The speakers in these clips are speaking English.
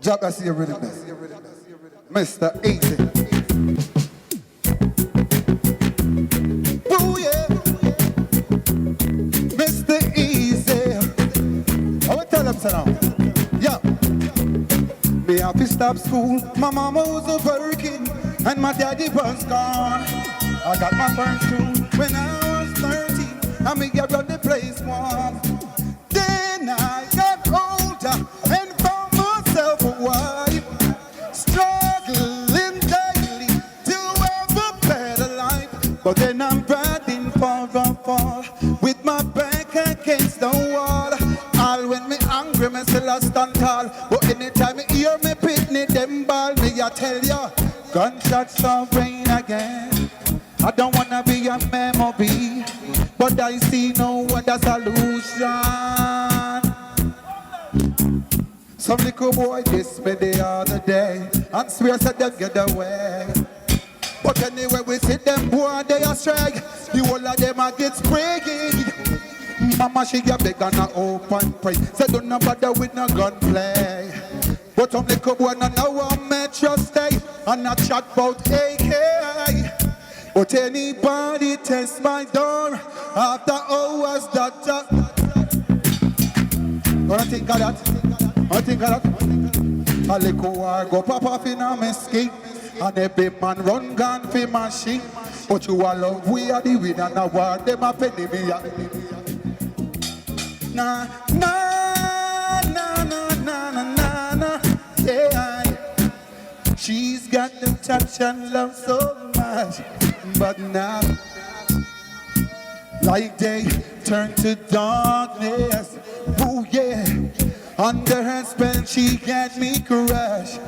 Jack, I see you rhythm there. Mr. Easy. Oh yeah. Mr. Easy. I will tell them so now. Yeah. Me have to stop school. My mama was working and my daddy was gone. I got my first tune when I was 13. I me get run the place warm. Then I got older and found myself a wife. Struggling daily to have a better life. But then I'm riding for a fall with my back against the wall. All when me angry, me still a stand tall. But anytime me hear me pitney them ball, me I tell ya, gunshots of rain again. I don't wanna be a memory, but I see no other solution. Some little boy dissed me the other day and swear said them get away. But anyway we see them boy they a stray. The whole of them a get sprayed. Mama she get big and a open pray. Say don't no bother with no gunplay. But some little boy no know how metro stay and a chat about AK. But anybody test my door after hours that What I think of that? I think of that? A little war go pop off in a mesquite and every man run gun for machine. But you all love we are the winner now war them a penny me a Nah, nah, nah, nah, nah, nah, nah, nah, yeah. She's got the touch and love so much, but now, like day turn to darkness. Oh yeah, under her spell she got me crushed.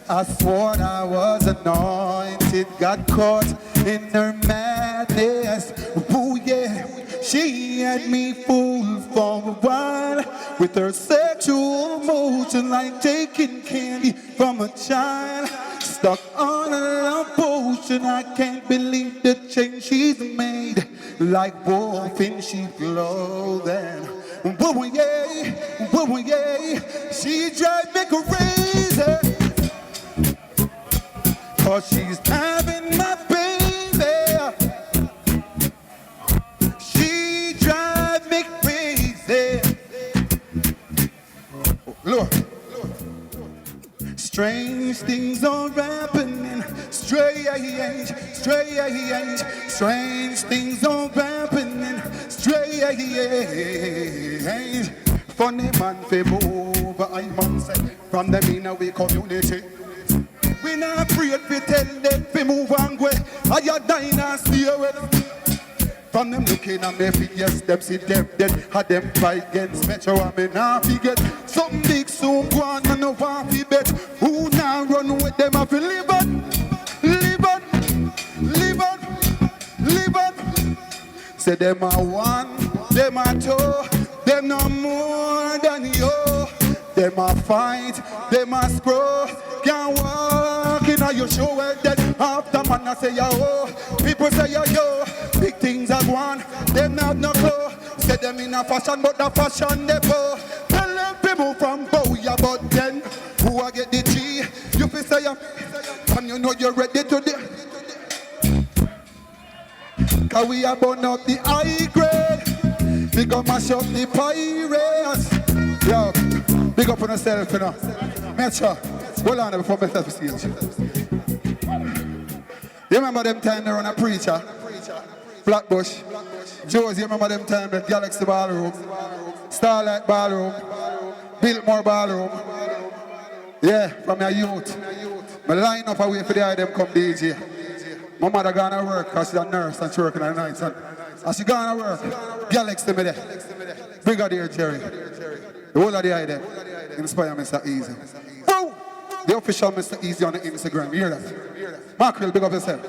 I swore I was anointed, got caught in her madness. Oh yeah, she had me fooled for a while with her sexual motion like taking candy from a child. Stuck on a love potion, I can't believe the change she's made. Like wolf in sheep clothing. Woo yeah, woo yeah, she drives me crazy. Cause she's having my baby. She drives me crazy. Look. Strange things are happening. Strange, strange, strange things are happening. Strange. Funny man fi move, I must say. From them in our community. We not afraid to tell them to move and go. I a dynasty away. From them looking at me face, them see them dead. Had them fight against Metro and me now forget. Something big soon go on and no one fi bet. Who now run with them have to live on, live on, live on, live on. Say them are one, them are two, them no more than you. Them a fight, them a scroll. Can't walk in a your show well dead. After man I say yo, people say yo. Big things are gone, them not no clue. Say them in a fashion, but the fashion they go. Tell them people from Boya, but then who I get the G? You fi say and you know you're ready to the. Cause we are burn up the high grade. We go mash up the pirates. Yo, big up on yourself, you know. Metro, hold on before I start the stage. You remember them time they run a preacher? Flatbush. Josie, you remember them time the Galaxy Ballroom? Starlight Ballroom? Biltmore Ballroom? Yeah, from your youth. I line up away for the item come DJ. My mother gonna work because she's a nurse and she working at night. And she gonna work. Galaxy me there. Brigadier Jerry. The whole of the item. Inspire Mr. Easy. Woo! The official Mr. Easy on the Instagram. You hear that? Mackerel, big up yourself.